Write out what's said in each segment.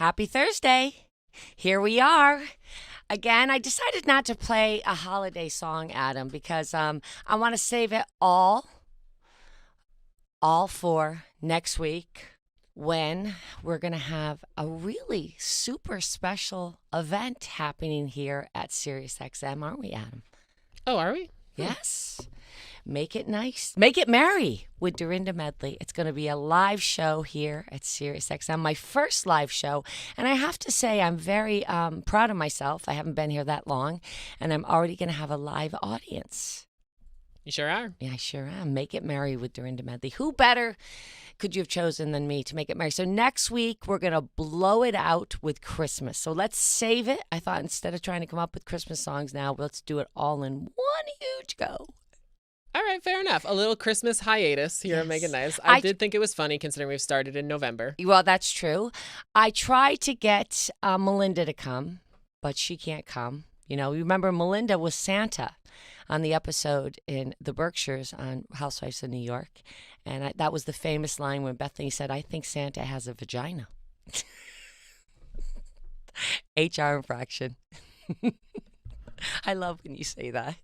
Happy Thursday. Here we are. Again, I decided not to play a holiday song, Adam, because I want to save it all for next week when we're going to have a really super special event happening here at SiriusXM, aren't we, Adam? Oh, are we? Yes. Make it nice. Make it merry with Dorinda Medley. It's going to be a live show here at SiriusXM, my first live show. And I have to say, I'm very proud of myself. I haven't been here that long, and I'm already going to have a live audience. You sure are. Yeah, I sure am. Make it merry with Dorinda Medley. Who better could you have chosen than me to make it merry? So next week, we're going to blow it out with Christmas. So let's save it. I thought instead of trying to come up with Christmas songs now, let's do it all in one huge go. All right, fair enough. A little Christmas hiatus here at Make It Nice. I did think it was funny considering we've started in November. Well, that's true. I tried to get Melinda to come, but she can't come. You know, remember Melinda was Santa on the episode in the Berkshires on Housewives of New York. And that was the famous line when Bethany said, "I think Santa has a vagina." HR infraction. I love when you say that.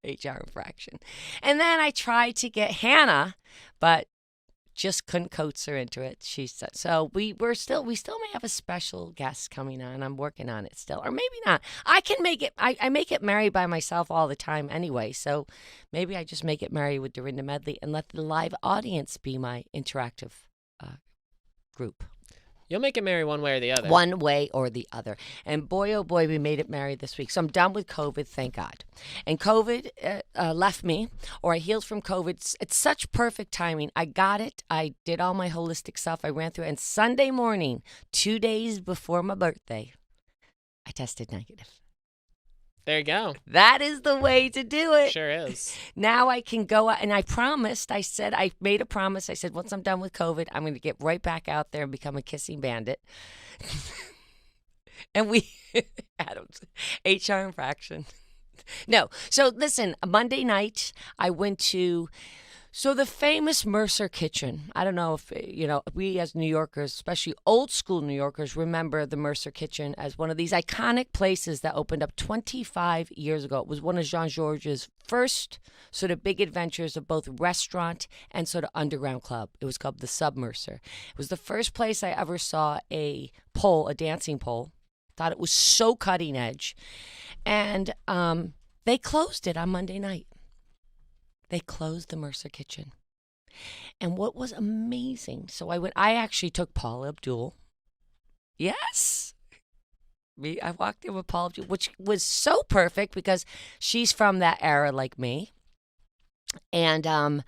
HR infraction. And then I tried to get Hannah, but just couldn't coax her into it. She said, so we still may have a special guest coming on. I'm working on it still, or maybe not. I can make it. I make it merry by myself all the time anyway. So maybe I just make it merry with Dorinda Medley and let the live audience be my interactive group. You'll make it merry one way or the other. One way or the other. And boy, oh boy, we made it merry this week. So I'm done with COVID, thank God. And COVID left me, or I healed from COVID. It's such perfect timing. I got it. I did all my holistic stuff. I ran through it. And Sunday morning, 2 days before my birthday, I tested negative. There you go. That is the way to do it. Sure is. Now I can go out, and I made a promise. I said, once I'm done with COVID, I'm going to get right back out there and become a kissing bandit. And Adam's HR infraction. No. So listen, Monday night, I went to the famous Mercer Kitchen. I don't know if, we as New Yorkers, especially old school New Yorkers, remember the Mercer Kitchen as one of these iconic places that opened up 25 years ago. It was one of Jean-Georges' first sort of big adventures of both restaurant and sort of underground club. It was called the Sub Mercer. It was the first place I ever saw a dancing pole. Thought it was so cutting edge. And they closed it on Monday night. They closed the Mercer Kitchen. And what was amazing, I actually took Paula Abdul. Yes. I walked in with Paula Abdul, which was so perfect because she's from that era like me. And, I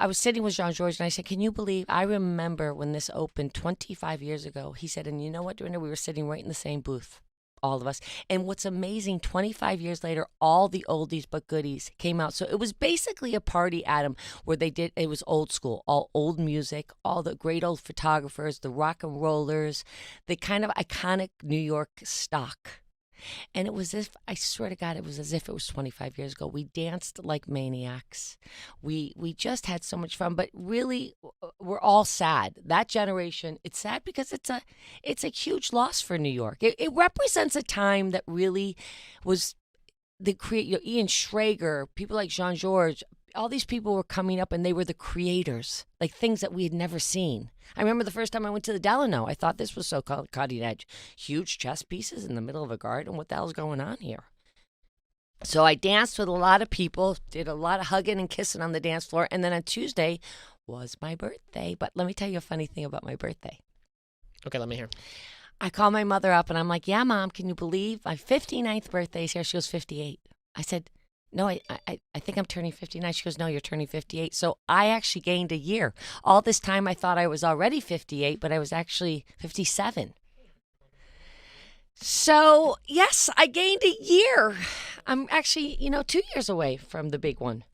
was sitting with Jean-Georges and I said, can you believe, I remember when this opened 25 years ago. He said, and you know what, Dorinda, we were sitting right in the same booth. All of us. And what's amazing, 25 years later, all the oldies but goodies came out. So it was basically a party, Adam, where it was old school, all old music, all the great old photographers, the rock and rollers, the kind of iconic New York stock. And it was I swear to God, it was as if it was 25 years ago. We danced like maniacs. We just had so much fun, but really we're all sad. That generation, it's sad because it's a huge loss for New York. It represents a time that really was Ian Schrager, people like Jean-Georges, all these people were coming up and they were the creators, like things that we had never seen. I remember the first time I went to the Delano, I thought this was so cutting edge. Huge chess pieces in the middle of a garden. What the hell's going on here? So I danced with a lot of people, did a lot of hugging and kissing on the dance floor. And then on Tuesday was my birthday. But let me tell you a funny thing about my birthday. Okay, let me hear. I called my mother up and I'm like, yeah, Mom, can you believe my 59th birthday is here? She was 58. I said, no, I think I'm turning 59. She goes, no, you're turning 58. So I actually gained a year. All this time I thought I was already 58, but I was actually 57. So, yes, I gained a year. I'm actually, 2 years away from the big one.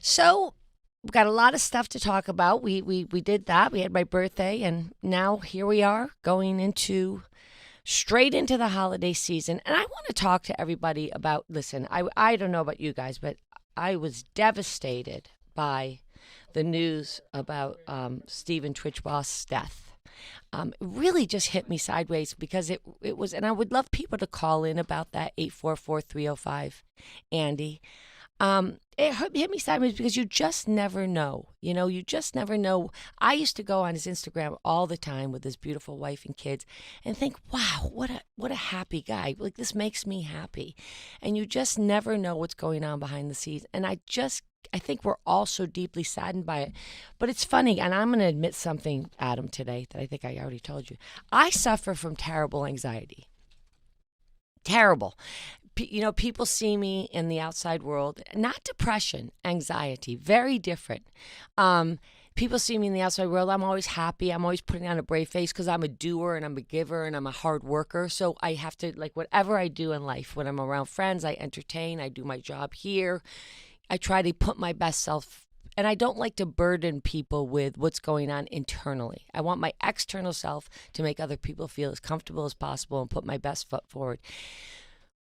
So we've got a lot of stuff to talk about. We did that. We had my birthday, and now here we are going straight into the holiday season. And I want to talk to everybody about, listen, I don't know about you guys, but I was devastated by the news about Stephen Twitch Boss' death. really just hit me sideways because it was, and I would love people to call in about that 844-305, Andy. It hit me sideways because you just never know. You just never know. I used to go on his Instagram all the time with his beautiful wife and kids and think, wow, what a happy guy. Like, this makes me happy. And you just never know what's going on behind the scenes. And I think we're all so deeply saddened by it. But it's funny, and I'm going to admit something, Adam, today that I think I already told you. I suffer from terrible anxiety. Terrible. People see me in the outside world, not depression, anxiety, very different. People see me in the outside world. I'm always happy. I'm always putting on a brave face because I'm a doer and I'm a giver and I'm a hard worker. So I have to, like, whatever I do in life, when I'm around friends, I entertain, I do my job here. I try to put my best self, and I don't like to burden people with what's going on internally. I want my external self to make other people feel as comfortable as possible and put my best foot forward.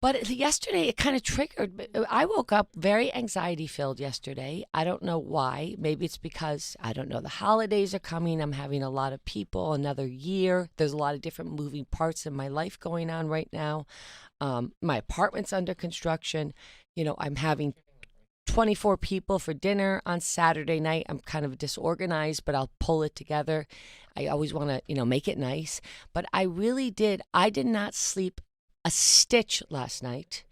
But yesterday, it kind of triggered. I woke up very anxiety-filled yesterday. I don't know why. Maybe it's because, I don't know, the holidays are coming. I'm having a lot of people, another year. There's a lot of different moving parts in my life going on right now. My apartment's under construction. I'm having 24 people for dinner on Saturday night. I'm kind of disorganized, but I'll pull it together. I always want to, make it nice. But I did not sleep a stitch last night.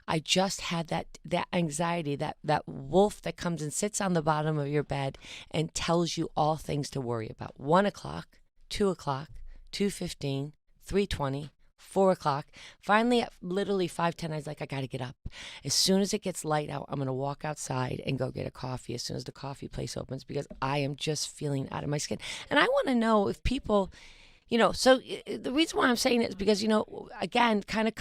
I just had that anxiety, that wolf that comes and sits on the bottom of your bed and tells you all things to worry about. 1 o'clock, 2 o'clock, 2:15, 3:20, 4 o'clock. Finally, at literally 5:10, I was like, I got to get up. As soon as it gets light out, I'm going to walk outside and go get a coffee as soon as the coffee place opens, because I am just feeling out of my skin. And I want to know if people... so the reason why I'm saying it is because, again, kind of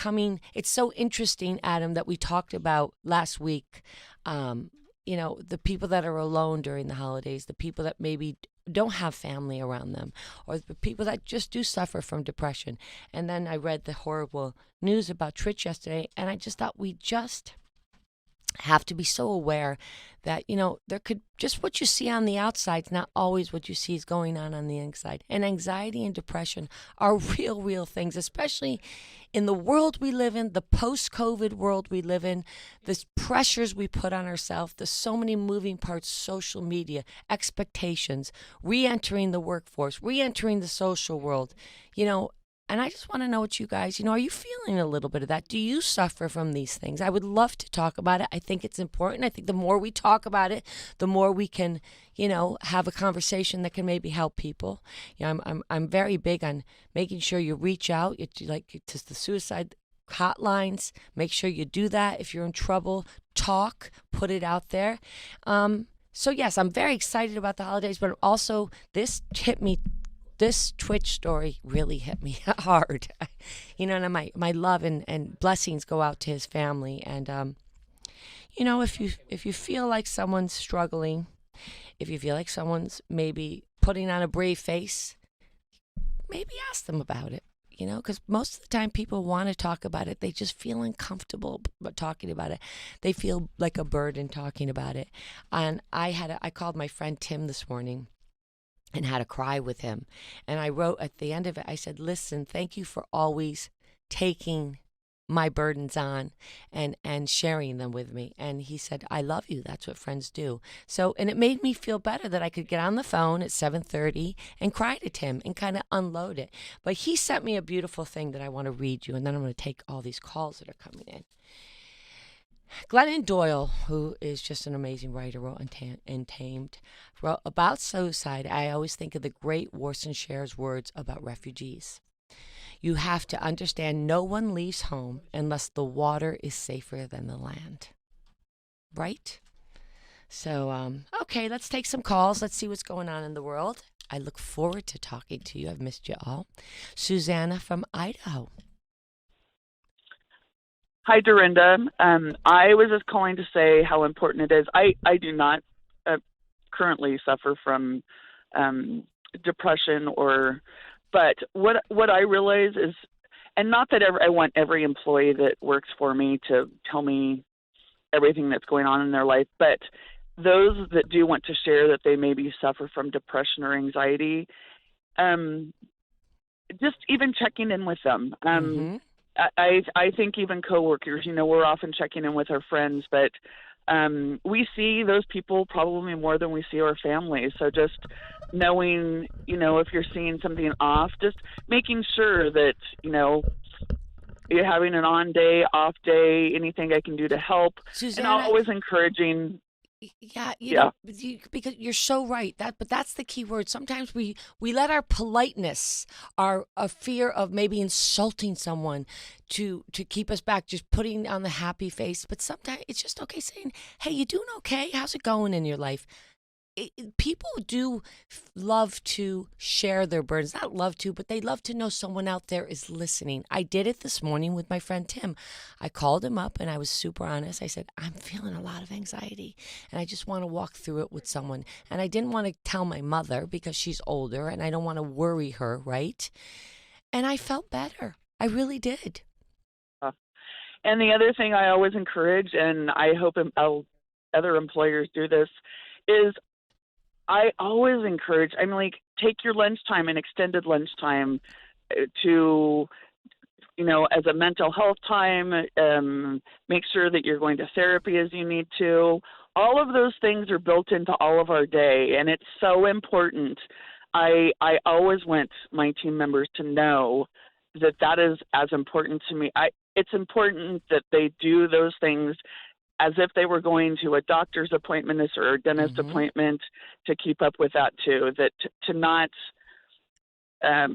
it's so interesting, Adam, that we talked about last week, the people that are alone during the holidays, the people that maybe don't have family around them, or the people that just do suffer from depression. And then I read the horrible news about tWitch yesterday, and I just thought we just have to be so aware that, there could, just what you see on the outside is not always what you see is going on the inside. And anxiety and depression are real things, especially in the world we live in, the post-COVID world we live in, the pressures we put on ourselves, there's so many moving parts, social media, expectations, re-entering the workforce, re-entering the social world, and I just want to know what you guys, are you feeling a little bit of that? Do you suffer from these things? I would love to talk about it. I think it's important. I think the more we talk about it, the more we can, have a conversation that can maybe help people. I'm very big on making sure you reach out to the suicide hotlines. Make sure you do that. If you're in trouble, talk, put it out there. So yes, I'm very excited about the holidays, but also this tWitch story really hit me hard. And my love and blessings go out to his family. And, if you feel like someone's struggling, if you feel like someone's maybe putting on a brave face, maybe ask them about it, because most of the time people want to talk about it. They just feel uncomfortable talking about it. They feel like a burden talking about it. And I called my friend Tim this morning and had a cry with him. And I wrote at the end of it, I said, listen, thank you for always taking my burdens on and sharing them with me. And he said, I love you. That's what friends do. So, and it made me feel better that I could get on the phone at 7:30 and cry to Tim and kind of unload it. But he sent me a beautiful thing that I want to read you, and then I'm going to take all these calls that are coming in. Glennon Doyle, who is just an amazing writer, wrote Untamed, wrote about suicide. I always think of the great Worsenshare's words about refugees. You have to understand no one leaves home unless the water is safer than the land. Right? So, okay, let's take some calls. Let's see what's going on in the world. I look forward to talking to you. I've missed you all. Susanna from Idaho. Hi, Dorinda. I was just calling to say how important it is. I do not currently suffer from depression, but what I realize is, and not that I want every employee that works for me to tell me everything that's going on in their life, but those that do want to share that they maybe suffer from depression or anxiety, just even checking in with them. Mm-hmm. I think even coworkers, we're often checking in with our friends, but we see those people probably more than we see our families. So just knowing, if you're seeing something off, just making sure that, you're having an on day, off day, anything I can do to help. Susanna, and always encouraging. Yeah, know, because you're so right. But that's the key word. Sometimes we let our politeness, our a fear of maybe insulting someone, to keep us back, just putting on the happy face. But sometimes it's just okay saying, "Hey, you doing okay? How's it going in your life?" People do love to share their burdens. Not love to, but they love to know someone out there is listening. I did it this morning with my friend Tim. I called him up and I was super honest. I said, I'm feeling a lot of anxiety and I just want to walk through it with someone. And I didn't want to tell my mother because she's older and I don't want to worry her, right? And I felt better. I really did. And the other thing I always encourage, and I hope other employers do this, is I always encourage, take your lunchtime and extended lunchtime to, as a mental health time, make sure that you're going to therapy as you need to. All of those things are built into all of our day, and it's so important. I always want my team members to know that is as important to me. It's important that they do those things as if they were going to a doctor's appointment or a dentist appointment, to keep up with that too, that to not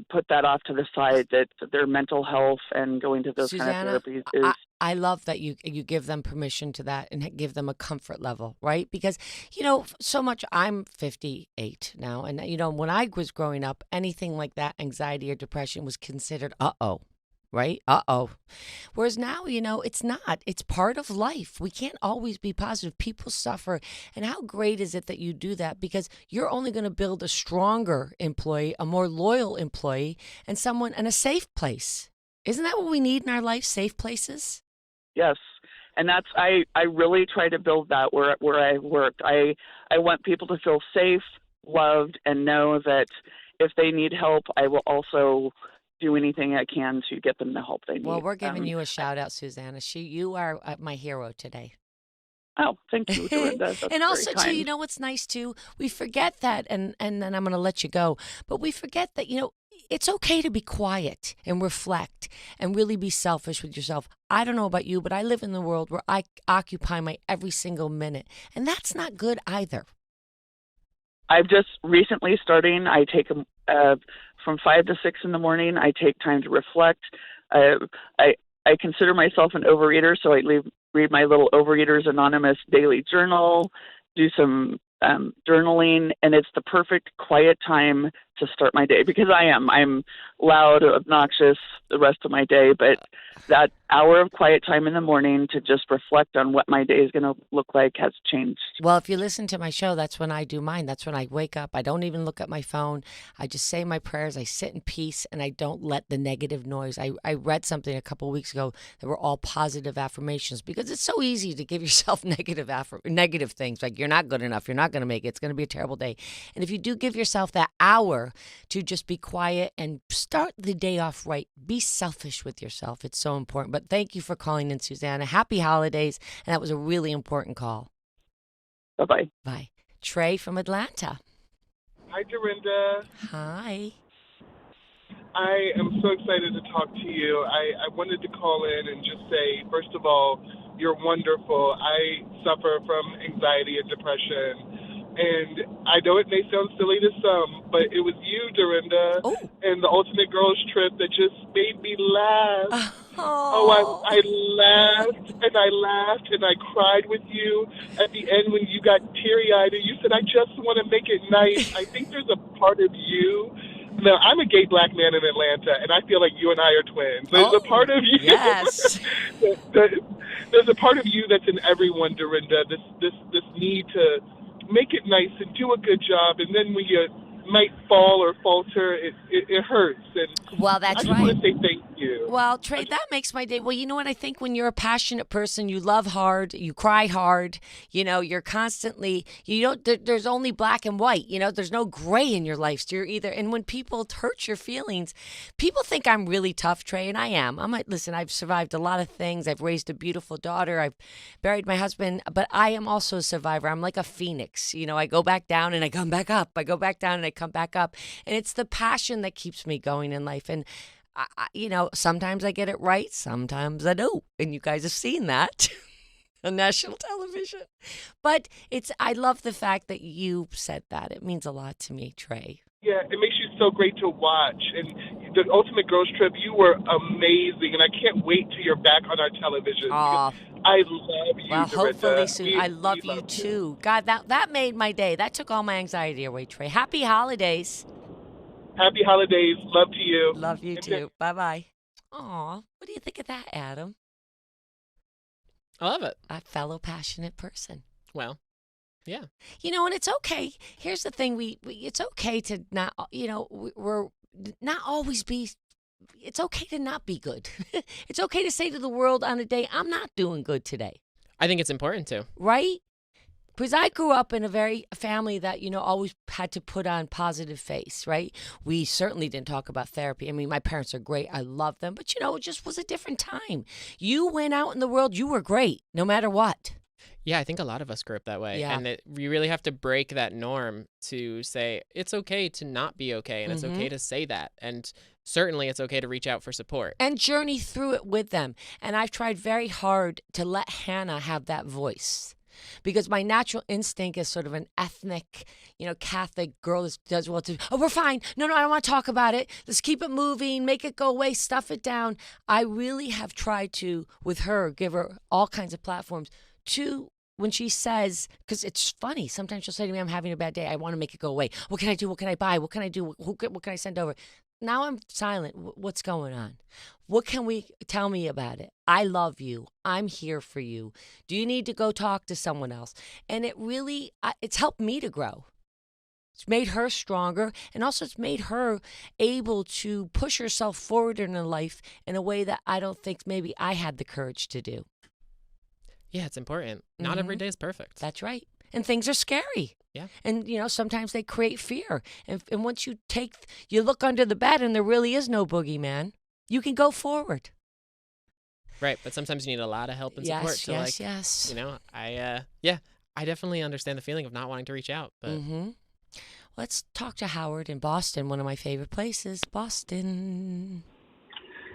put that off to the side, that their mental health and going to those kind of therapies is... I love that you give them permission to that and give them a comfort level, right? Because, so much, I'm 58 now, and, when I was growing up, anything like that, anxiety or depression, was considered, right? Whereas now, it's not. It's part of life. We can't always be positive. People suffer. And how great is it that you do that? Because you're only going to build a stronger employee, a more loyal employee, and someone in a safe place. Isn't that what we need in our life? Safe places? Yes. And that's, I really try to build that where I worked. I want people to feel safe, loved, and know that if they need help, I will also do anything I can to get them the help they need. Well, we're giving you a shout out, Susanna. You are my hero today. Oh, thank you, Dorinda. And also, too, what's nice, too? We forget that, and then I'm going to let you go, but we forget that, it's okay to be quiet and reflect and really be selfish with yourself. I don't know about you, but I live in the world where I occupy my every single minute, and that's not good either. I've just recently starting, I take from 5 to 6 in the morning, I take time to reflect. I consider myself an overeater, so I read my little Overeaters Anonymous daily journal, do some journaling, and it's the perfect quiet time to start my day, because I'm loud, obnoxious the rest of my day, but that hour of quiet time in the morning to just reflect on what my day is going to look like has changed. Well, if you listen to my show, that's when I do mine. That's when I wake up. I don't even look at my phone. I just say my prayers. I sit in peace, and I don't let the negative noise. I read something a couple of weeks ago that were all positive affirmations, because it's so easy to give yourself negative things, like you're not good enough, you're not going to make it, it's going to be a terrible day. And if you do give yourself that hour to just be quiet and start the day off right, be selfish with yourself. It's so important. But thank you for calling in, Susanna. Happy holidays. And that was a really important call. Bye-bye. Bye. Trey from Atlanta. Hi, Dorinda. Hi. I am so excited to talk to you. I wanted to call in and just say, first of all, you're wonderful. I suffer from anxiety and depression. And I know it may sound silly to some, but it was you, Dorinda, and the Ultimate Girls Trip that just made me laugh. I laughed and I cried with you at the end when you got teary-eyed and you said, I just want to make it nice. I think there's a part of you. Now, I'm a gay black man in Atlanta, and I feel like you and I are twins. There's a part of you. Yes. There's a part of you that's in everyone, Dorinda, this need to make it nice and do a good job, and then when might fall or falter, it hurts. And Well, that's I just right. want to say thank you. Well, Trey, that makes my day. Well, you know what? I think when you're a passionate person, you love hard, you cry hard, you're constantly, there's only black and white, there's no gray in your life. So you're either, and when people hurt your feelings, people think I'm really tough, Trey, and I am. Listen, I've survived a lot of things. I've raised a beautiful daughter. I've buried my husband, but I am also a survivor. I'm like a phoenix. I go back down and I come back up. I go back down and I come back up. And it's the passion that keeps me going in life. And sometimes I get it right, sometimes I don't. And you guys have seen that on national television. But I love the fact that you said that. It means a lot to me, Trey. Yeah, it makes you so great to watch. And the Ultimate Girls Trip, you were amazing. And I can't wait till you're back on our television. Aw. I love you, Well, Dorinda. hopefully soon. I love you too. God, that made my day. That took all my anxiety away, Trey. Happy holidays. Happy holidays. Love to you. Love you too. Bye-bye. Aw, what do you think of that, Adam? I love it. A fellow passionate person. Well, yeah. And it's okay. Here's the thing. It's okay to not, we're not always be, it's okay to not be good. It's okay to say to the world on a day, I'm not doing good today. I think it's important to. Right? Because I grew up in a family that, always had to put on positive face, right? We certainly didn't talk about therapy. I mean, my parents are great. I love them. But, it just was a different time. You went out in the world, you were great, no matter what. Yeah, I think a lot of us grew up that way. Yeah. And you really have to break that norm to say it's okay to not be okay. And it's okay to say that. And certainly it's okay to reach out for support. And journey through it with them. And I've tried very hard to let Hannah have that voice. Because my natural instinct is sort of an ethnic, Catholic girl that does well to, oh, we're fine. No, I don't want to talk about it. Let's keep it moving, make it go away, stuff it down. I really have tried to, with her, give her all kinds of platforms to, when she says, because it's funny, sometimes she'll say to me, I'm having a bad day. I want to make it go away. What can I do? What can I buy? What can I do? What can I send over? Now I'm silent. What's going on? What can we tell me about it? I love you. I'm here for you. Do you need to go talk to someone else? And it really, it's helped me to grow. It's made her stronger, and also it's made her able to push herself forward in her life in a way that I don't think maybe I had the courage to do. Yeah, it's important. Not every day is perfect. That's right. And things are scary. Yeah. And, sometimes they create fear. And once you look under the bed and there really is no boogeyman, you can go forward. Right. But sometimes you need a lot of help and support. Yes. I definitely understand the feeling of not wanting to reach out. But Let's talk to Howard in Boston, one of my favorite places, Boston.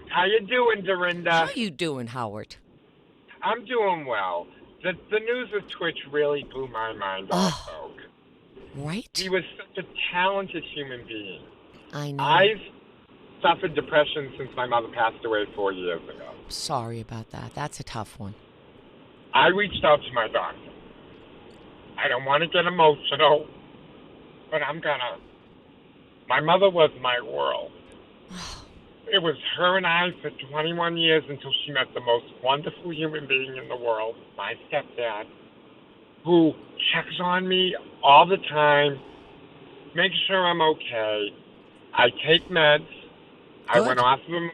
How you doing, Dorinda? How you doing, Howard? I'm doing well. The news of Twitch really blew my mind off, Oak. Right? He was such a talented human being. I know. I've suffered depression since my mother passed away 4 years ago. Sorry about that. That's a tough one. I reached out to my doctor. I don't want to get emotional, but I'm gonna. My mother was my world. It was her and I for 21 years until she met the most wonderful human being in the world, my stepdad, who checks on me all the time, makes sure I'm okay. I take meds. I went off of them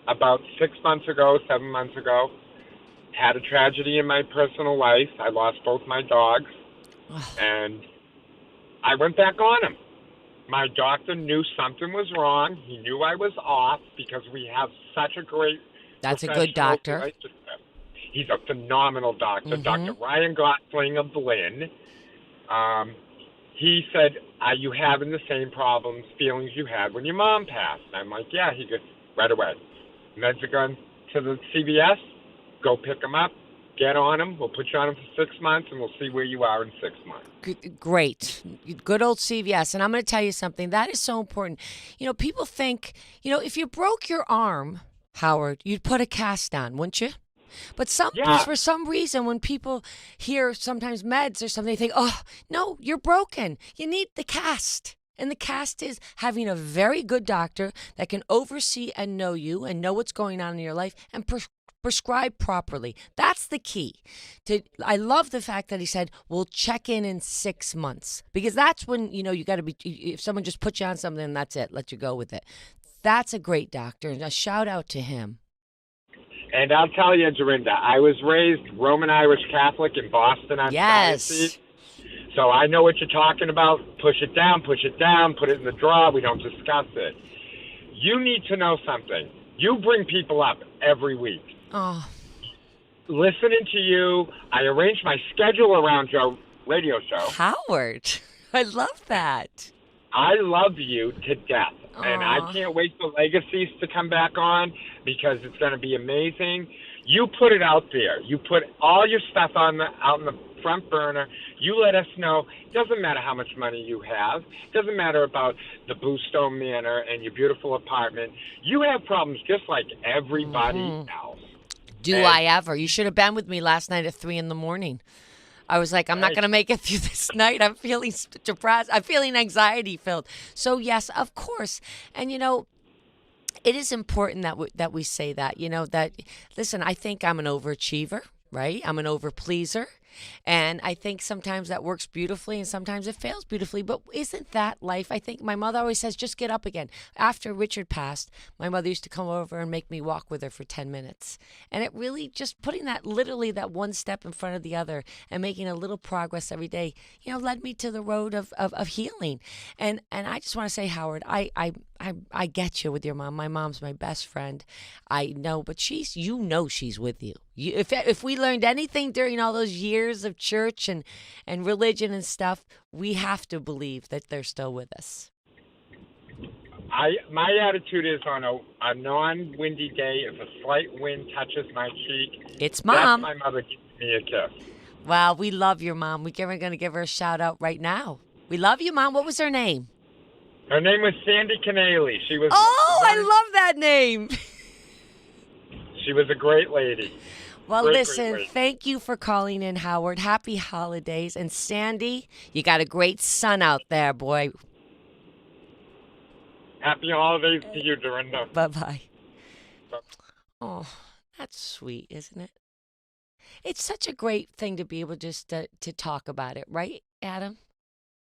about 6 months ago, 7 months ago. Had a tragedy in my personal life. I lost both my dogs. And I went back on them. My doctor knew something was wrong. He knew I was off because we have such a great That's a good doctor. relationship. He's a phenomenal doctor, Dr. Ryan Gosling of Berlin. He said, are you having the same problems, feelings you had when your mom passed? I'm like, yeah. He goes, right away. Meds are going to the CVS. Go pick them up. Get on them. We'll put you on them for 6 months, and we'll see where you are in 6 months. Great. Good old CVS. And I'm going to tell you something. That is so important. People think, if you broke your arm, Howard, you'd put a cast on, wouldn't you? But for some reason, when people hear sometimes meds or something, they think, oh, no, you're broken. You need the cast. And the cast is having a very good doctor that can oversee and know you and know what's going on in your life and prescribe properly. That's the key. I love the fact that he said, we'll check in 6 months, because that's when, you got to be, if someone just puts you on something, that's it, let you go with it. That's a great doctor, and a shout out to him. And I'll tell you, Dorinda, I was raised Roman Irish Catholic in Boston on diocese. So I know what you're talking about. Push it down, put it in the drawer. We don't discuss it. You need to know something. You bring people up every week. Oh. Listening to you, I arrange my schedule around your radio show. Howard, I love that. I love you to death. And I can't wait for Legacies to come back on, because it's going to be amazing. You put it out there. You put all your stuff out in the front burner. You let us know. It doesn't matter how much money you have. It doesn't matter about the Bluestone Manor and your beautiful apartment. You have problems just like everybody else. Do I ever? You should have been with me last night at 3 a.m. I was like, I'm not going to make it through this night. I'm feeling depressed. I'm feeling anxiety filled. So yes, of course. And it is important that we say that, that, listen, I think I'm an overachiever, right? I'm an overpleaser. And I think sometimes that works beautifully and sometimes it fails beautifully. But isn't that life? I think my mother always says, just get up again. After Richard passed, my mother used to come over and make me walk with her for 10 minutes. And it really just putting that one step in front of the other and making a little progress every day, led me to the road of healing. And I just want to say, Howard, I get you with your mom. My mom's my best friend. I know, but she's with you. If we learned anything during all those years of church and religion and stuff, we have to believe that they're still with us. My attitude is, on a non-windy day, if a slight wind touches my cheek, it's Mom. That's my mother giving me a kiss. Wow, we love your mom. We're going to give her a shout out right now. We love you, Mom. What was her name? Her name was Sandy Canale. She was. Oh, I love that name. She was a great lady. Well, listen, thank you for calling in, Howard. Happy holidays. And Sandy, you got a great son out there, boy. Happy holidays to you, Dorinda. Bye-bye. Oh, that's sweet, isn't it? It's such a great thing to be able just to talk about it, right, Adam?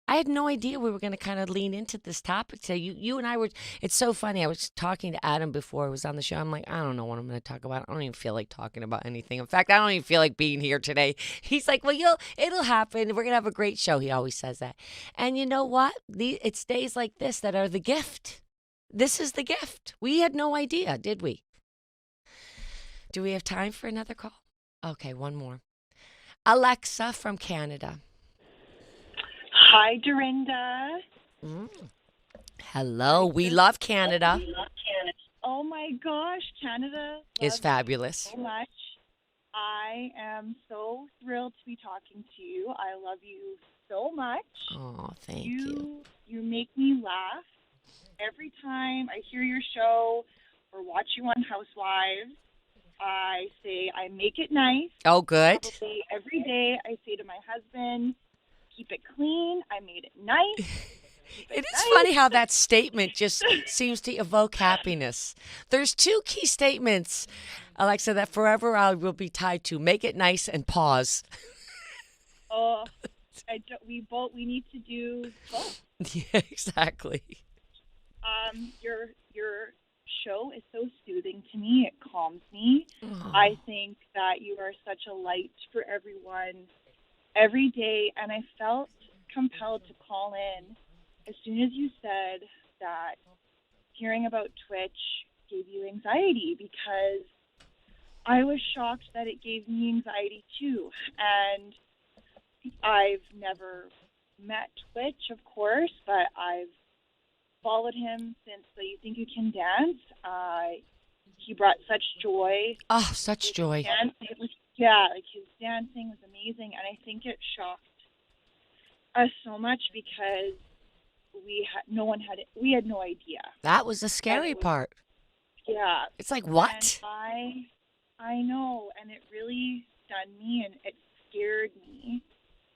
I had no idea we were going to kind of lean into this topic today. You and I were, it's so funny. I was talking to Adam before I was on the show. I'm like, I don't know what I'm going to talk about. I don't even feel like talking about anything. In fact, I don't even feel like being here today. He's like, well, it'll happen. We're going to have a great show. He always says that. And you know what? It's days like this that are the gift. This is the gift. We had no idea, did we? Do we have time for another call? Okay, one more. Alexa from Canada. Hi, Dorinda. Hello. We love Canada. Oh, my gosh. Canada is fabulous. So much. I am so thrilled to be talking to you. I love you so much. Oh, thank you. You make me laugh. Every time I hear your show or watch you on Housewives, I say, I make it nice. Oh, good. Probably every day I say to my husband, keep it clean. I made it nice. It is funny how that statement just seems to evoke happiness. There's two key statements, Alexa, that forever I will be tied to. Make it nice and pause. Oh, we need to do both. Yeah, exactly. Your show is so soothing to me. It calms me. Oh. I think that you are such a light for everyone every day, and I felt compelled to call in as soon as you said that hearing about Twitch gave you anxiety, because I was shocked that it gave me anxiety too. And I've never met Twitch, of course, but I've followed him since the You Think You Can Dance. He brought such joy. Oh, such joy. His dancing was amazing, and I think it shocked us so much because we had no idea. That was the scary part. Yeah. It's like, what? And I know, and it really stunned me, and it scared me.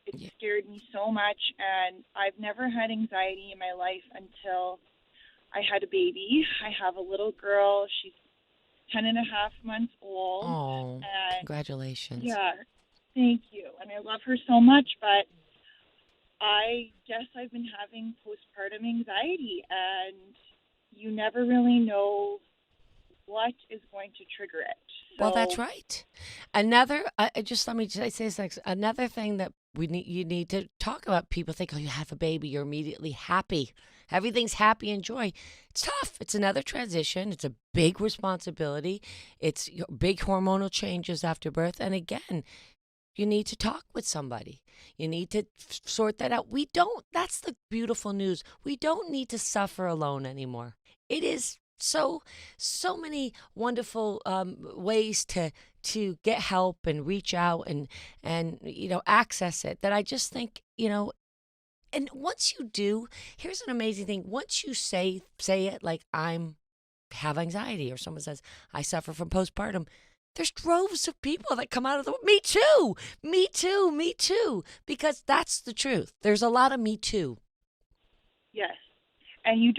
It scared me so much, and I've never had anxiety in my life until I had a baby. I have a little girl. She's 10 and a half months old. Oh, And congratulations. yeah, thank you. And I love her so much, but I guess I've been having postpartum anxiety, and you never really know what is going to trigger it. Well, that's So, right. Another, just let me just say this. Another thing that you need to talk about. People think, oh, you have a baby, you're immediately happy. Everything's happy and joy. It's tough. It's another transition. It's a big responsibility. It's big hormonal changes after birth. And again, you need to talk with somebody. You need to sort that out. That's the beautiful news. We don't need to suffer alone anymore. It is so many wonderful ways to get help and reach out and access it, that I just think, and once you do, here's an amazing thing. Once you say it, like, I'm have anxiety, or someone says I suffer from postpartum, there's droves of people that come out of the me too, me too, me too, because that's the truth. There's a lot of me too. yes. And you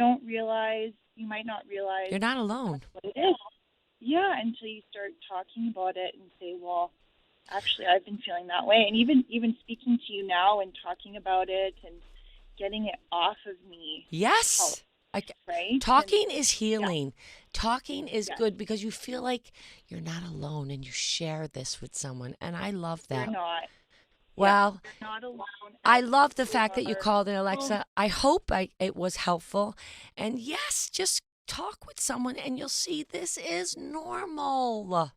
might not realize You're not alone. what it is. Yeah, until you start talking about it and say, well, actually, I've been feeling that way. And even speaking to you now and talking about it and getting it off of me. Yes. Right? Talking is healing. Yeah. Talking is Yes. good, because you feel like you're not alone and you share this with someone. And I love that. You're not. Well, you're not alone. I love the fact that you called in, Alexa. I hope it was helpful. And yes, just talk with someone and you'll see this is normal.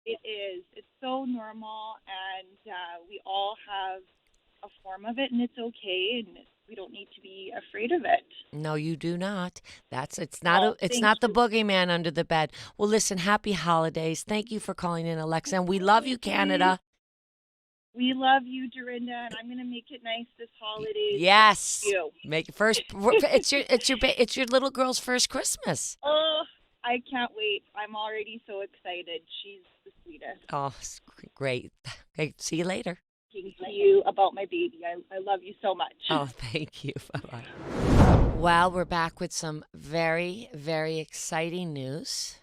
It is. It's so normal, and we all have a form of it, and it's okay, and we don't need to be afraid of it. No, you do not. It's not the boogeyman under the bed. Well, listen, happy holidays. Thank you for calling in, Alexa, and we love you, Canada. We love you, Dorinda, and I'm going to make it nice this holiday. Yes. You. Make it first. It's your little girl's first Christmas. Oh, I can't wait. I'm already so excited. She's the sweetest. Oh, great. Okay, see you later. Talking to you about my baby. I love you so much. Oh, thank you. Bye-bye. Well, we're back with some very, very exciting news.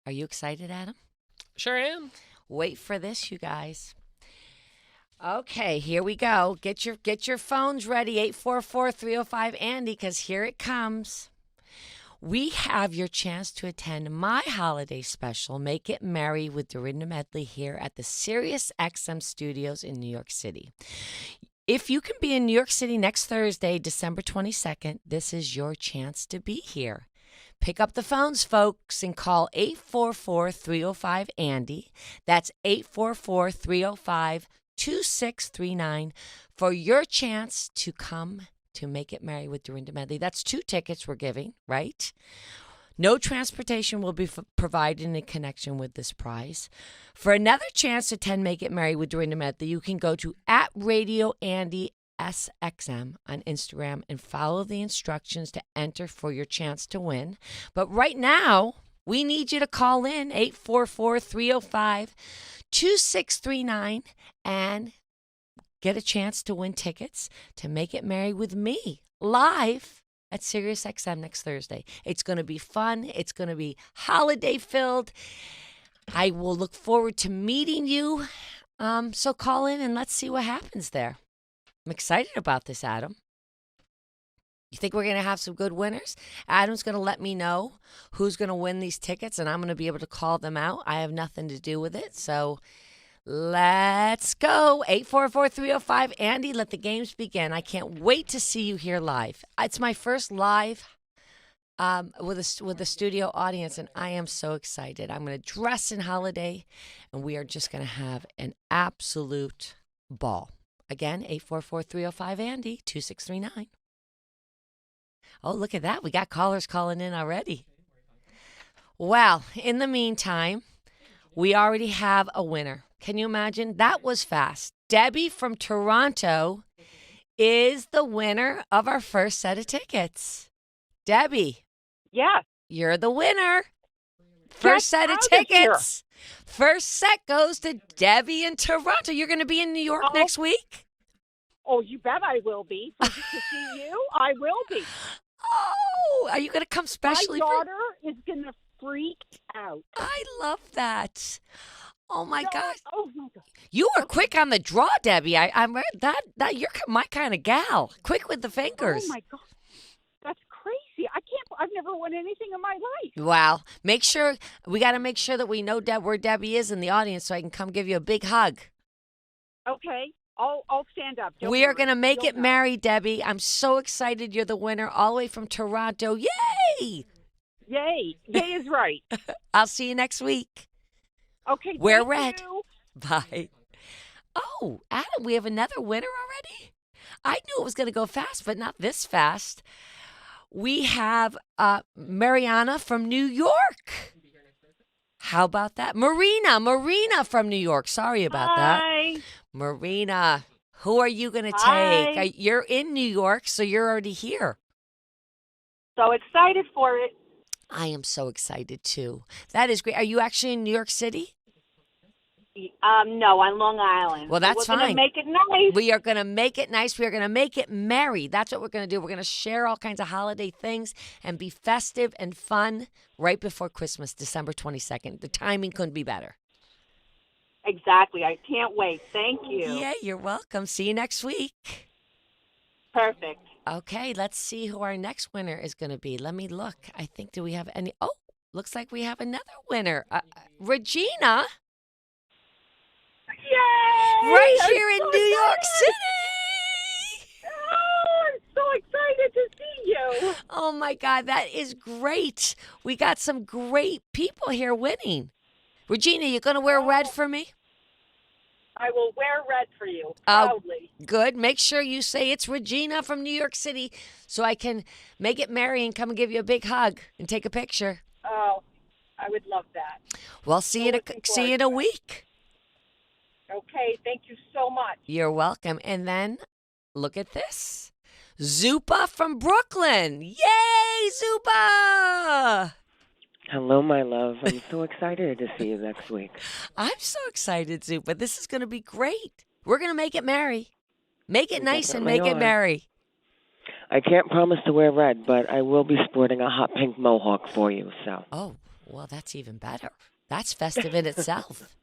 Are you excited, Adam? Sure am. Wait for this, you guys. Okay, here we go. Get your phones ready, 844-305-ANDY, because here it comes. We have your chance to attend my holiday special, Make It Merry with Dorinda Medley, here at the Sirius XM Studios in New York City. If you can be in New York City next Thursday, December 22nd, this is your chance to be here. Pick up the phones, folks, and call 844-305-ANDY. That's 844-305-2639 for your chance to come to Make It Merry with Dorinda Medley. That's 2 tickets we're giving, right? No transportation will be provided in connection with this prize. For another chance to attend Make It Merry with Dorinda Medley, you can go to @RadioAndySXM on Instagram and follow the instructions to enter for your chance to win. But right now, we need you to call in 844-305-2639 and get a chance to win tickets to Make It Merry with me live at Sirius XM next Thursday. It's going to be fun. It's going to be holiday filled. I will look forward to meeting you. So call in and let's see what happens there. I'm excited about this, Adam. You think we're going to have some good winners? Adam's going to let me know who's going to win these tickets, and I'm going to be able to call them out. I have nothing to do with it. So let's go. 844-305-ANDY. Let the games begin. I can't wait to see you here live. It's my first live with a studio audience, and I am so excited. I'm going to dress in holiday, and we are just going to have an absolute ball. Again, 844-305-ANDY, 2639. Oh, look at that. We got callers calling in already. Well, in the meantime, we already have a winner. Can you imagine? That was fast. Debbie from Toronto is the winner of our first set of tickets. Debbie. Yeah. You're the winner. First set of tickets. First set goes to Debbie in Toronto. You're going to be in New York next week? Oh, you bet I will be. To see you, I will be. Oh, are you going to come specially? My daughter is going to freaked out. I love that. Oh my No, gosh. Oh my God. You were quick on the draw, Debbie. I'm that you're my kind of gal. Quick with the fingers. Oh my God. That's crazy. I've never won anything in my life. Wow. We got to make sure that we know where Debbie is in the audience so I can come give you a big hug. Okay. I'll stand up. Don't We are worry. going to make You'll it know. merry, Debbie. I'm so excited you're the winner all the way from Toronto. Yay! Yay. Yay is right. I'll see you next week. Okay. Wear thank red. you. Bye. Oh, Adam, we have another winner already? I knew it was going to go fast, but not this fast. We have Mariana from New York. How about that? Marina from New York. Sorry about that. Hi. Marina, who are you going to Hi. take? You're in New York, so you're already here. So excited for it. I am so excited, too. That is great. Are you actually in New York City? No, on Long Island. Well, that's We're fine. gonna make it nice. We are going to make it nice. We are going to make it merry. That's what we're going to do. We're going to share all kinds of holiday things and be festive and fun right before Christmas, December 22nd. The timing couldn't be better. Exactly. I can't wait. Thank you. Yeah, you're welcome. See you next week. Perfect. Okay, let's see who our next winner is going to be. Let me look. I think, do we have any? Oh, looks like we have another winner. Regina. Yay! Right I'm here in so New York excited. City. Oh, I'm so excited to see you. Oh my God, that is great. We got some great people here winning. Regina, you going to wear red for me? I will wear red for you, Oh, proudly. good. Make sure you say it's Regina from New York City so I can make it merry and come and give you a big hug and take a picture. Oh, I would love that. Well, see you in a week. Okay, thank you so much. You're welcome. And then look at this. Zupa from Brooklyn. Yay, Zupa! Hello, my love. I'm so excited to see you next week. I'm so excited, Zupa. This is going to be great. We're going to make it merry. Make it We nice and definitely make it are. merry. I can't promise to wear red, but I will be sporting a hot pink mohawk for you, so. Oh, well, that's even better. That's festive in itself.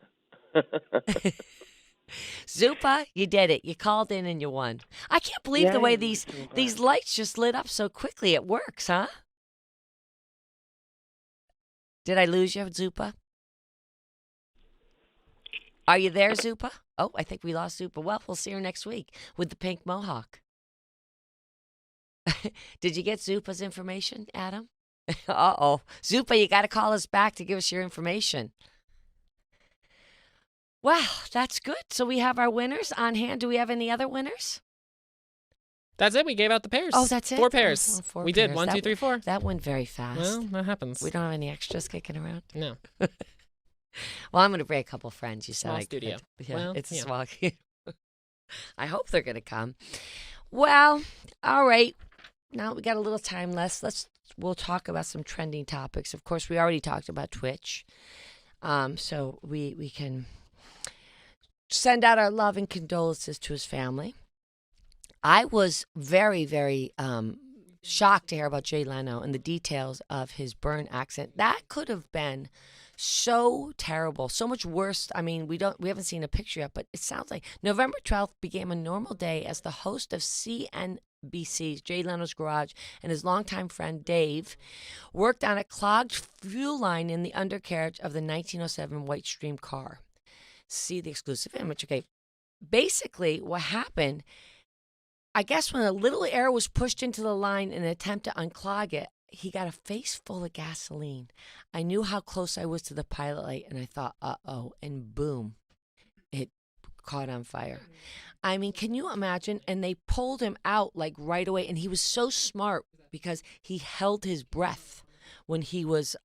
Zupa, you did it. You called in and you won. I can't believe the way Yay, these Zupa. lights just lit up so quickly. It works, huh? Did I lose you, Zupa? Are you there, Zupa? Oh, I think we lost Zupa. Well, we'll see her next week with the pink mohawk. Did you get Zupa's information, Adam? Uh-oh. Zupa, you got to call us back to give us your information. Wow, that's good. So we have our winners on hand. Do we have any other winners? That's it. We gave out the pairs. Oh, that's it? 4 pairs. Oh, 4 we did. pairs. 1, That 2, 3, 4. That went very fast. Well, that happens. We don't have any extras kicking around. No. Well, I'm going to bring a couple friends. You said Small I studio. could. Yeah, Well, it's a yeah. small. I hope they're going to come. Well, all right. Now we got a little time left. We'll talk about some trending topics. Of course, we already talked about Twitch, so we can send out our love and condolences to his family. I was very, very shocked to hear about Jay Leno and the details of his burn accident. That could have been so terrible, so much worse. I mean, we haven't seen a picture yet, but it sounds like November 12th became a normal day as the host of CNBC's Jay Leno's Garage and his longtime friend Dave worked on a clogged fuel line in the undercarriage of the 1907 White Stream car. See the exclusive image. Okay, basically what happened, I guess when a little air was pushed into the line in an attempt to unclog it, he got a face full of gasoline. I knew how close I was to the pilot light, and I thought, uh-oh, and boom, it caught on fire. I mean, can you imagine? And they pulled him out like right away, and he was so smart because he held his breath when he was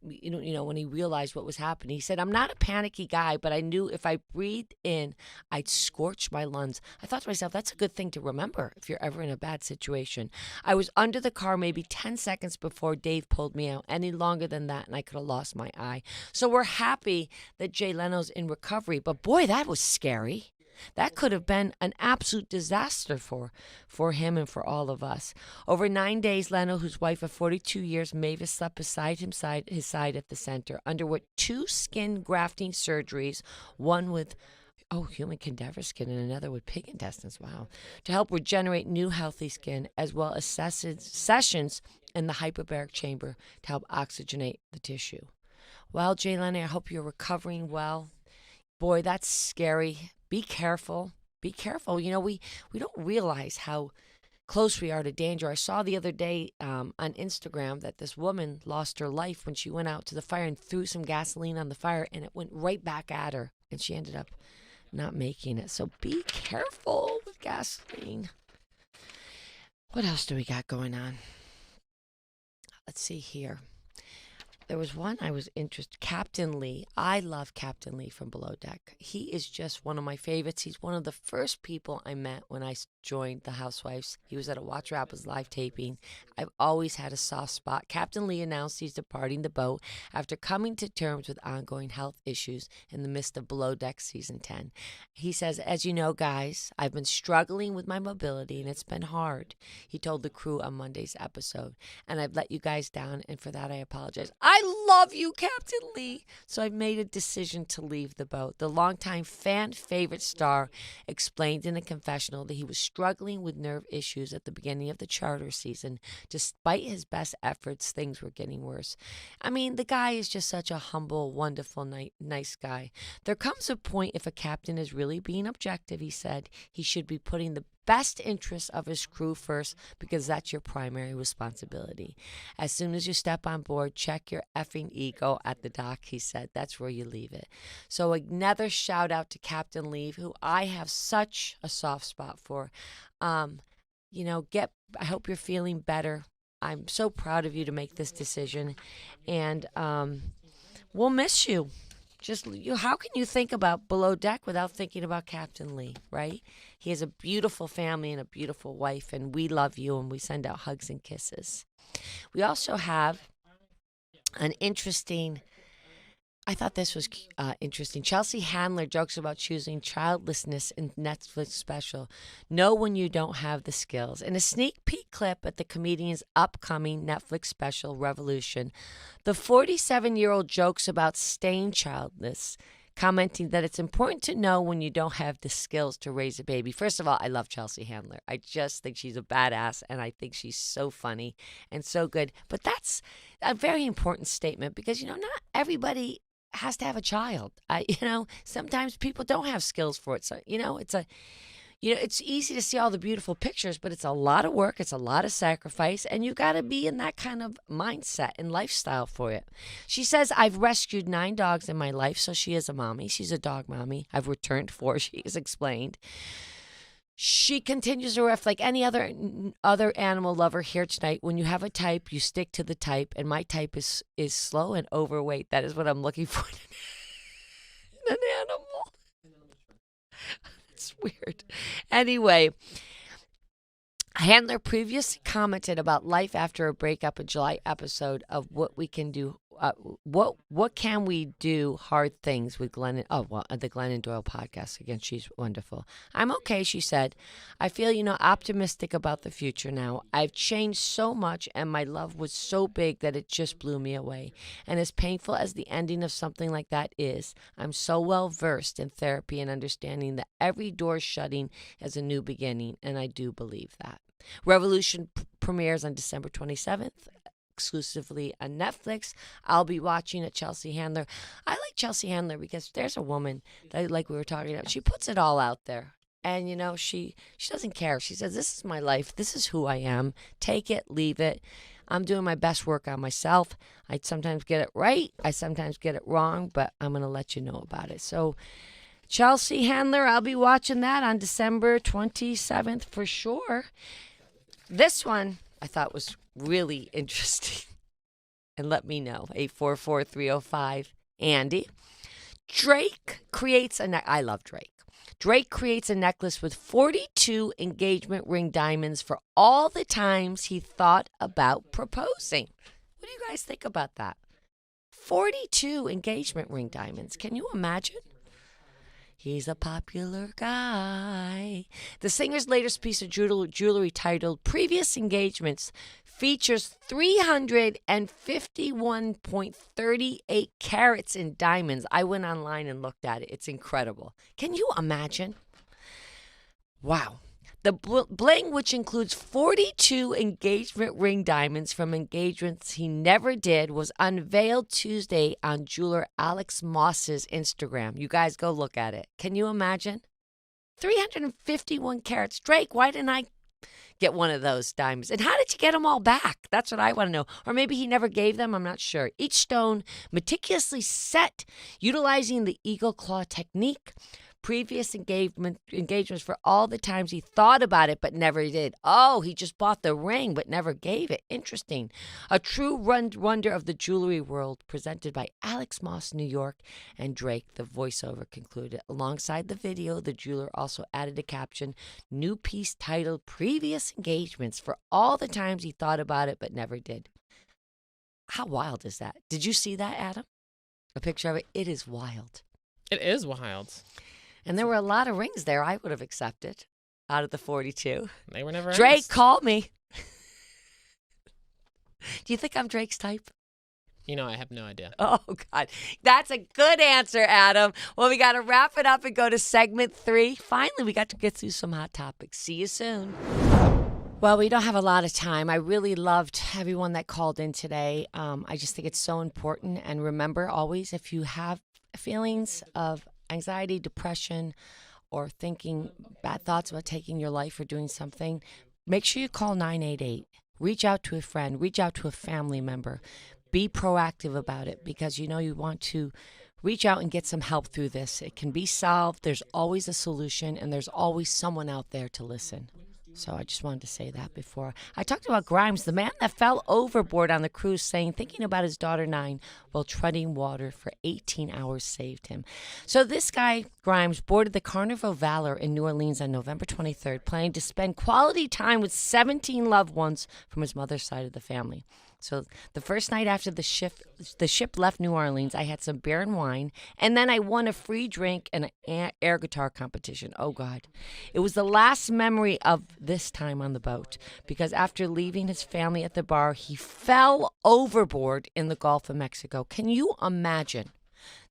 when he realized what was happening. He said, I'm not a panicky guy, but I knew if I breathed in, I'd scorch my lungs. I thought to myself, that's a good thing to remember if you're ever in a bad situation. I was under the car maybe 10 seconds before Dave pulled me out. Any longer than that, and I could have lost my eye. So we're happy that Jay Leno's in recovery. But boy, that was scary. That could have been an absolute disaster for him and for all of us. Over 9 days, Leno, whose wife of 42 years, Mavis, slept beside his side at the center, underwent 2 skin grafting surgeries, one with human cadaver skin and another with pig intestines. Wow. To help regenerate new healthy skin, as well as sessions in the hyperbaric chamber to help oxygenate the tissue. Well, Jay Lenny, I hope you're recovering well. Boy, that's scary. Be careful. Be careful. You know, we don't realize how close we are to danger. I saw the other day on Instagram that this woman lost her life when she went out to the fire and threw some gasoline on the fire, and it went right back at her, and she ended up not making it. So be careful with gasoline. What else do we got going on? Let's see here. There was one I was interested. Captain Lee. I love Captain Lee from Below Deck. He is just one of my favorites. He's one of the first people I met when I joined the Housewives. He was at a Watch Rapids live taping. I've always had a soft spot. Captain Lee announced he's departing the boat after coming to terms with ongoing health issues in the midst of Below Deck Season 10. He says, as you know, guys, I've been struggling with my mobility and it's been hard. He told the crew on Monday's episode, and I've let you guys down, and for that I apologize. I love you, Captain Lee. So I made a decision to leave the boat. The longtime fan favorite star explained in a confessional that he was struggling with nerve issues at the beginning of the charter season. Despite his best efforts, things were getting worse. I mean, the guy is just such a humble, wonderful, nice guy. There comes a point, if a captain is really being objective, he said, he should be putting the best interests of his crew first, because that's your primary responsibility. As soon as you step on board, check your effing ego at the dock, he said. That's where you leave it. So another shout out to Captain Lee, who I have such a soft spot for. I hope you're feeling better. I'm so proud of you to make this decision, and we'll miss you. How can you think about Below Deck without thinking about Captain Lee, right? He has a beautiful family and a beautiful wife, and we love you, and we send out hugs and kisses. We also have an interesting, I thought this was interesting. Chelsea Handler jokes about choosing childlessness in Netflix special, Know When You Don't Have the Skills. In a sneak peek clip at the comedian's upcoming Netflix special, Revolution, the 47-year-old jokes about staying childless, commenting that it's important to know when you don't have the skills to raise a baby. First of all, I love Chelsea Handler. I just think she's a badass, and I think she's so funny and so good. But that's a very important statement because, not everybody has to have a child. Sometimes people don't have skills for it. So, it's easy to see all the beautiful pictures, but it's a lot of work. It's a lot of sacrifice, and you got to be in that kind of mindset and lifestyle for it. She says, I've rescued 9 dogs in my life, so she is a mommy. She's a dog mommy. I've returned 4, she has explained. She continues to riff like any other animal lover here tonight. When you have a type, you stick to the type, and my type is slow and overweight. That is what I'm looking for in an animal. It's weird. Anyway, Handler previously commented about life after a breakup, a July episode of What We Can Do. What can we do? Hard things with Glenn. The Glenn and Doyle podcast. Again, she's wonderful. I'm okay, she said. I feel, optimistic about the future now. I've changed so much, and my love was so big that it just blew me away. And as painful as the ending of something like that is, I'm so well versed in therapy and understanding that every door shutting is a new beginning, and I do believe that. Revolution premieres on December 27th. Exclusively on Netflix. I'll be watching it. Chelsea Handler. I like Chelsea Handler because there's a woman that, like we were talking about, she puts it all out there. And, she doesn't care. She says, this is my life. This is who I am. Take it, leave it. I'm doing my best work on myself. I sometimes get it right. I sometimes get it wrong, but I'm going to let you know about it. So, Chelsea Handler, I'll be watching that on December 27th for sure. This one I thought was really interesting. And let me know. 844-305 Andy. Drake creates I love Drake. Drake creates a necklace with 42 engagement ring diamonds for all the times he thought about proposing. What do you guys think about that? 42 engagement ring diamonds. Can you imagine? He's a popular guy. The singer's latest piece of jewelry titled Previous Engagements features 351.38 carats in diamonds. I went online and looked at it. It's incredible. Can you imagine? Wow. The bling, which includes 42 engagement ring diamonds from engagements he never did, was unveiled Tuesday on jeweler Alex Moss's Instagram. You guys go look at it. Can you imagine? 351 carats. Drake, why didn't I get one of those diamonds? And how did you get them all back? That's what I want to know. Or maybe he never gave them. I'm not sure. Each stone meticulously set, utilizing the eagle claw technique. Previous engagements for all the times he thought about it but never did. Oh, he just bought the ring but never gave it. Interesting. A true wonder of the jewelry world, presented by Alex Moss, New York, and Drake, the voiceover concluded. Alongside the video, the jeweler also added a caption, new piece titled Previous Engagements for all the times he thought about it but never did. How wild is that? Did you see that, Adam? A picture of it? It is wild. It is wild. And there were a lot of rings there I would have accepted out of the 42. They were never Drake, asked. call me. Do you think I'm Drake's type? You know, I have no idea. Oh, God. That's a good answer, Adam. Well, we got to wrap it up and go to segment 3. Finally, we got to get through some hot topics. See you soon. Well, we don't have a lot of time. I really loved everyone that called in today. I just think it's so important. And remember, always, if you have feelings of anxiety, depression, or thinking bad thoughts about taking your life or doing something, make sure you call 988. Reach out to a friend. Reach out to a family member. Be proactive about it, because you know you want to reach out and get some help through this. It can be solved. There's always a solution, and there's always someone out there to listen. So I just wanted to say that before. I talked about Grimes, the man that fell overboard on the cruise, saying thinking about his daughter 9 while treading water for 18 hours saved him. So this guy, Grimes, boarded the Carnival Valor in New Orleans on November 23rd, planning to spend quality time with 17 loved ones from his mother's side of the family. So the first night after the ship left New Orleans, I had some beer and wine, and then I won a free drink and an air guitar competition. Oh, God. It was the last memory of this time on the boat, because after leaving his family at the bar, he fell overboard in the Gulf of Mexico. Can you imagine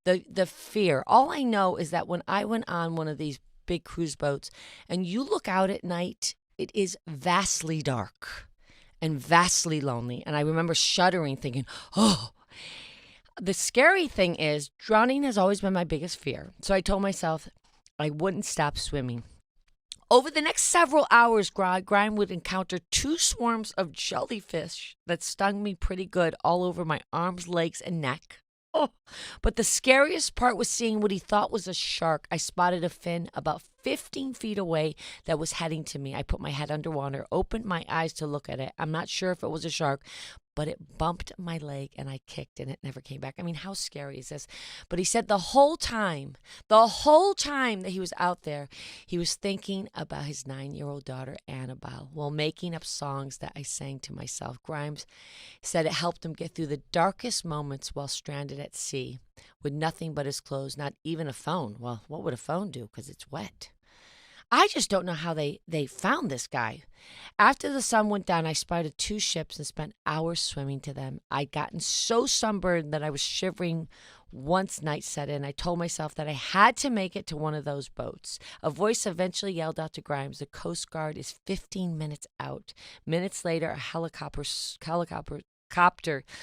the fear? All I know is that when I went on one of these big cruise boats and you look out at night, it is vastly dark and vastly lonely. And I remember shuddering, thinking, oh. The scary thing is, drowning has always been my biggest fear. So I told myself I wouldn't stop swimming. Over the next several hours, Grime would encounter 2 swarms of jellyfish that stung me pretty good all over my arms, legs, and neck. Oh, but the scariest part was seeing what he thought was a shark. I spotted a fin about 15 feet away that was heading to me. I put my head underwater, opened my eyes to look at it. I'm not sure if it was a shark, but it bumped my leg and I kicked and it never came back. I mean, how scary is this? But he said the whole time that he was out there, he was thinking about his 9-year-old daughter, Annabelle, while making up songs that I sang to myself. Grimes said it helped him get through the darkest moments while stranded at sea with nothing but his clothes, not even a phone. Well, what would a phone do? Because it's wet. I just don't know how they found this guy. After the sun went down, I spotted 2 ships and spent hours swimming to them. I'd gotten so sunburned that I was shivering once night set in. I told myself that I had to make it to one of those boats. A voice eventually yelled out to Grimes, the Coast Guard is 15 minutes out. Minutes later, a helicopter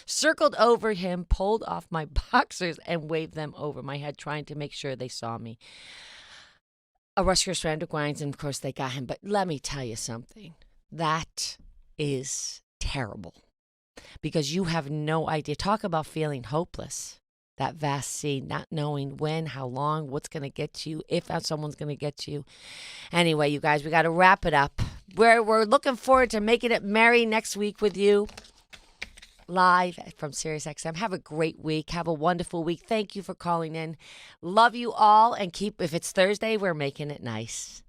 circled over him, pulled off my boxers, and waved them over my head, trying to make sure they saw me. A rescuer swam to Grimes, and of course they got him. But let me tell you something. That is terrible, because you have no idea. Talk about feeling hopeless. That vast sea, not knowing when, how long, what's going to get to you, if someone's going to get to you. Anyway, you guys, we got to wrap it up. We're looking forward to making it merry next week with you, live from SiriusXM. Have a great week. Have a wonderful week. Thank you for calling in. Love you all, and if it's Thursday, we're making it nice.